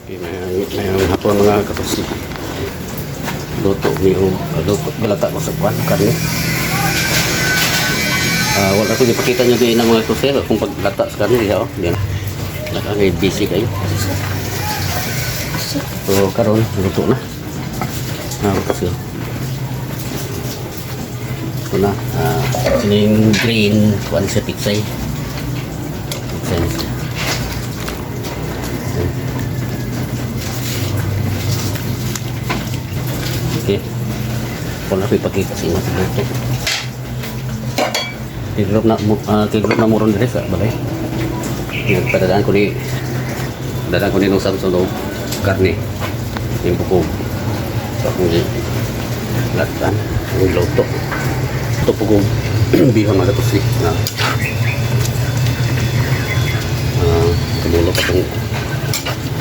Ngayong hapon mga katusi. Luto niyong balata ko sa kwan, karne. Wala ko ipakita nyo din ng mga katusi kung paglata sa karne. Yan. Nakangay busy kayo. So karon luto na. Kasi ito na. Yung green kwan sa pitsay. Okay. Kung ako ipakita sa inyo ito. Tigrop na muron din sa balay. Padadaan ko ni nung Samsung karne. Yung bukog. So kung latan, yung loto. Ito bukog. Bihon mga katusli.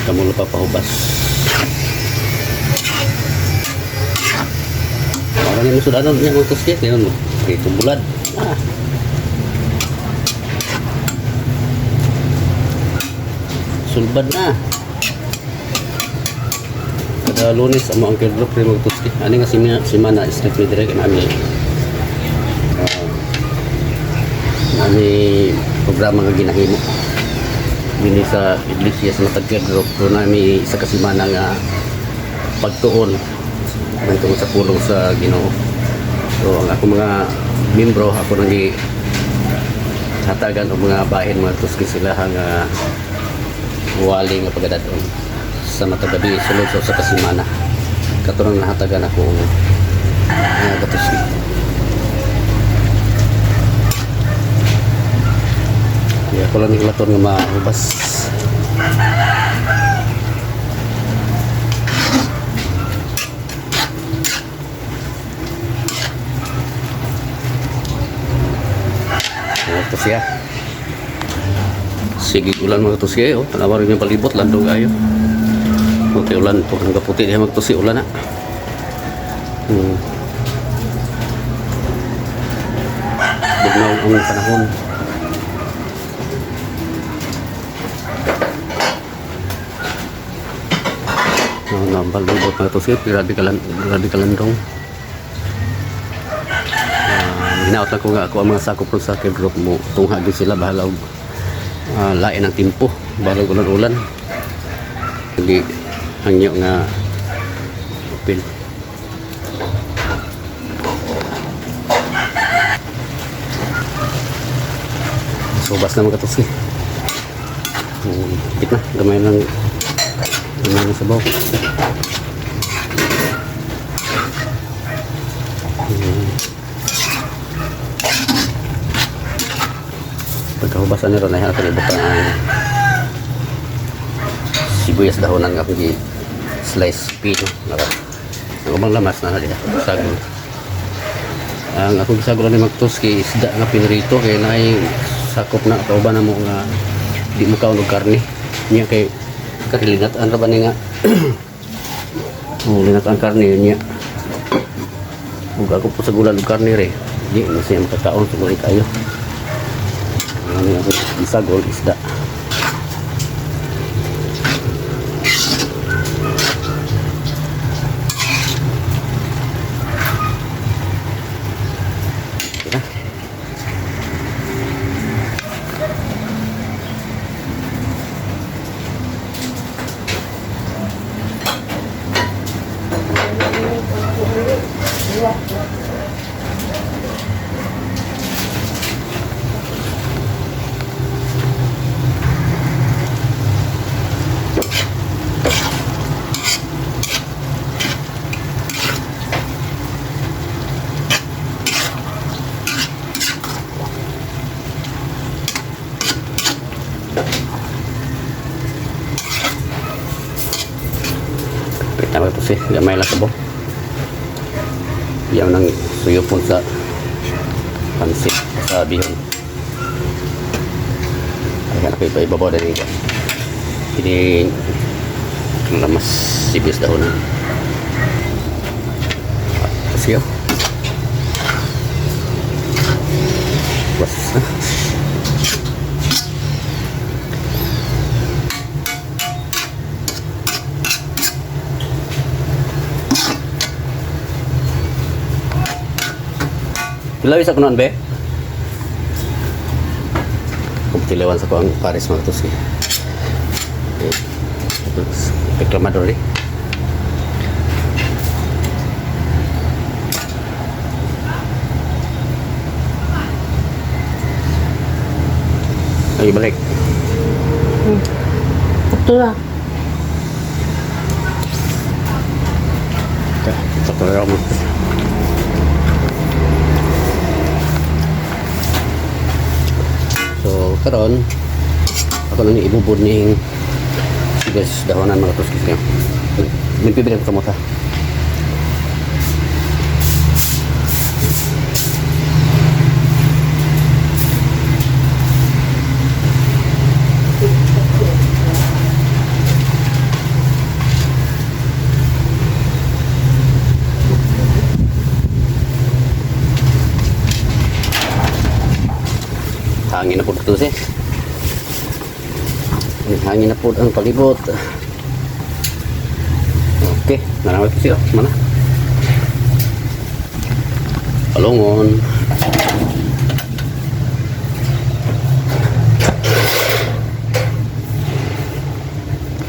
Kamulo pa pahubas. Orang yang sudah ada yang utus dia kan itu bulan. Sulban na. Kada Lunes sama Uncle Brook rin utus dia. Ani nga si Mana istri dire kan kami. Kami programa nga ginahimo. Dini sa iglesia sa Matagkad Brook ro nami isa ka semana nga pagtuon tungkol sa pulong sa Ginoo. So ang ako mga membro ako nang hatagan og mga bahin mga tuski sila nga wali nga pagadadon sa matagabi sulod sa kasimana. Katurang nahatagan ako katuski. Ya ko lang ilaton nga mahubas. Ito siya. Sige ulan mga tusi oh. Tanawa rin yung palibot landong ayo. Puti ulan po ang kaputi diha magtusi ulan na. Bugnaw ang panahon. Nambal libot mga tusi, grabe kalandong. Hinaot lang ko nga ako ang mga sakop sa akin group mo tunghagin sila bahala lain ang timpo bahala ulan-ulan hindi hangyo nga upil sobas na mga tusi higit na gamay ng sabaw pagkahubasan nito na natin ibutang ang sibuyas dahonan nga pagi slice pino ang ubang lamas na nalita sagol ang akong sagol na magtuski isda nga pinrito kaya na ay sakop na kauban na mo nga di mo kaunog karne niya kay kalilinat ang raban nga linat ang karne niya ug ako po sa gulan og karne re di na siya makakaon siguro kayo ano yung isagol isda tama ito sih gamay lang sabo yan nang suyo po sa pansit sa bihon ayan ako ibabaw na rin ini lamas sibis dahonan siyo basta Pilawis ako noon, be. Kumtilawan sa ko ang Paris mga tuski. Reklamador eh. Ay, balik. Ito na. Ito ko mo. So, karon ako na ni ibubod ning guys dahonan mga tuskis niyo. Magpibilang ko ta. Hangin na po ito siya. Hangin na po ang palibot. Okay, naramay po siya. Mana? Palungon.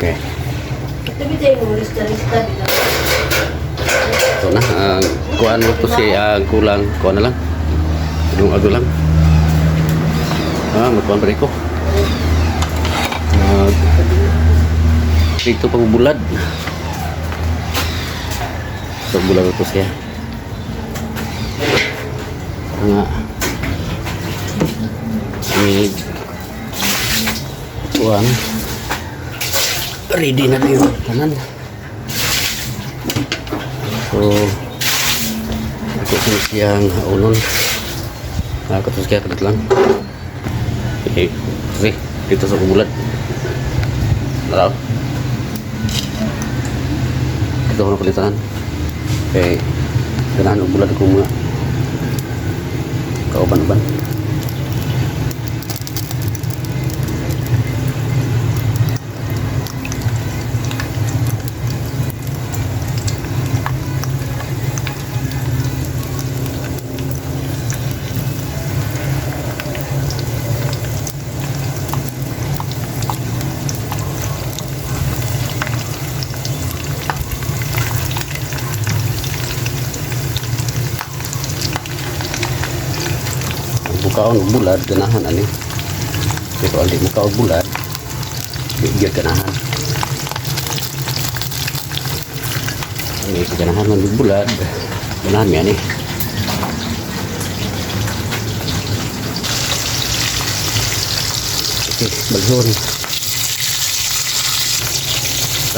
Okay. Ito na. Kuhaan mo po siya. Kulang. Kuhaan na lang. Yung ago lang. Magkuhan pa rin ko. Dito pang bulad. So bulad ito siya. Nga. Kuhan. Ready na rin yung kanan. So ito siyang unon. Ito siya kadat lang. Okay, dito sa bulad. Naraw. Ito ko na palitan. Okay, ganahan ang bulad ko mga kauban-uban. Bukaon bulad ganahan ani. Pero aldi bukaon bulad bigyan ganahan. Ini ganahan man bulad ganahan mi ani. Okay, balhon.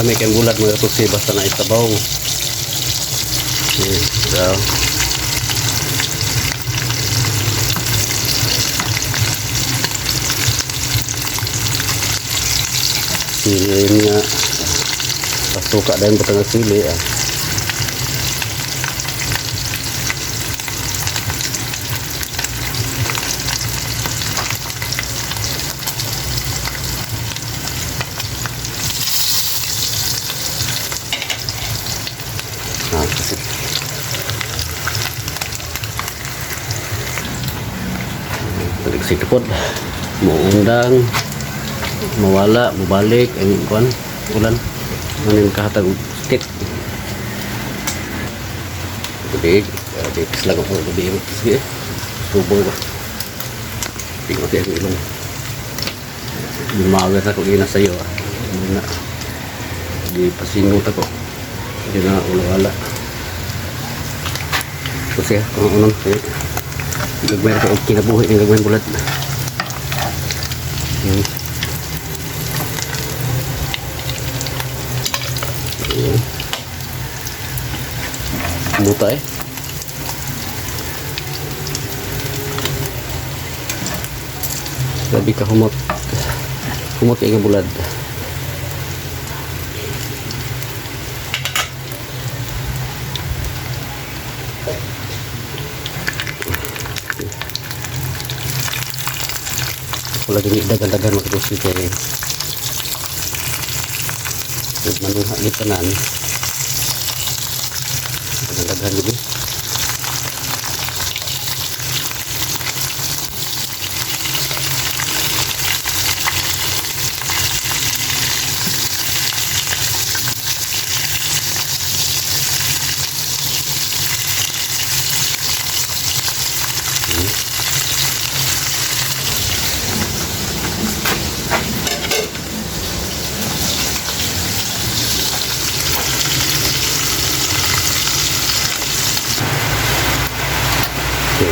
Kami kay bulad mga tusi basta na itabaw. So sili nga pasuka dahil batang sili kasi balik si tepot muundang mawala, mabalik ang kuan ulan manin kahatag stick tubig di pisla ko po tubig sige tubo ba tingnan natin ang ilong lumagas ako ina sa iyo na di pasingot ako hindi na wala so siya kung unang gagawin ko kinabuhi ng gagawin bulat muta Grabe ka humot kayo nga bulad. Ako lagi dagan-dagan magkatusin kaya manungha gitanan dagan-dagan gitu.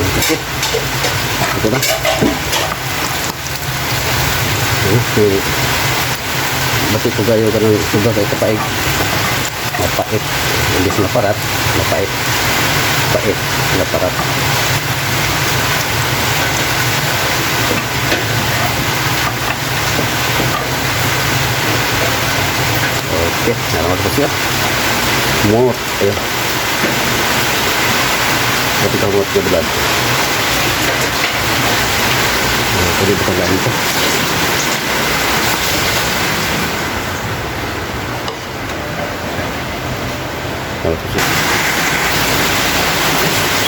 Okay. Ito na. Okay. Basi po kayo ka ng suga kay kapaig. Mapait. Imbis na parat, mapait. Pait na parat. Okay. Nalaman ko siya. Muot. Ayan. Tapi ka muot ka bulan. Pwede ba tagaan ito?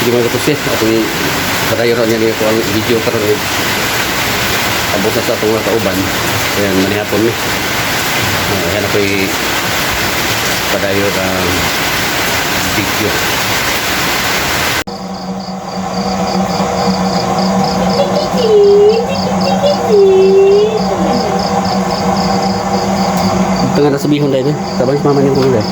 Sige mga kapusya, at padayon niya niya ko ang video karon abot na sa itong mga kauban. Ayan, manihapon ni. Ayan ako'y padayon ang video. Tengah nasa bihon dahil tabang si mama niyo kung dahil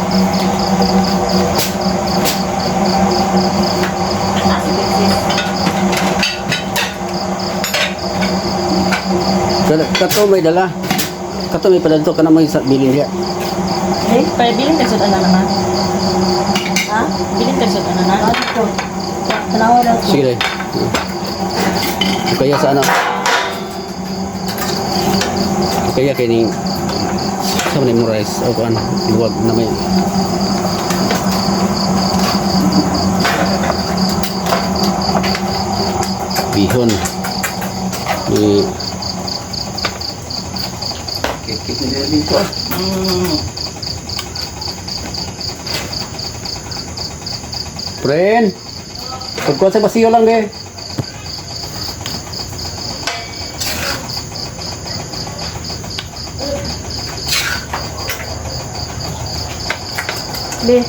kato may dala kato may padalto ka na may bilin dia bilin ka sa anak. Ha? Bilin ka sa anak. Tanawa daw. sige dahil kaya sa anak kaya kini sa memorize o kuan luwag na may bihon ni kikit nila dito friend pagkuhan sa basiyo lang deh Be.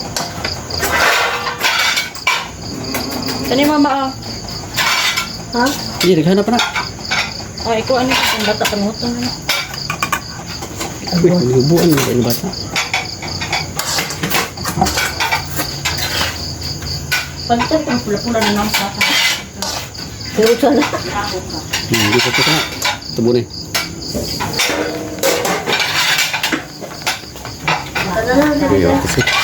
Kani mama ah. Ha? iya naghanap na Ay, ikaw ano yung bata pangutan na. Hubuan mo yung bata. Pagtan kang pula-pula na nang bata. Pero sana. Hindi ko ito na. Tubo na Ano na? Ayun kasi.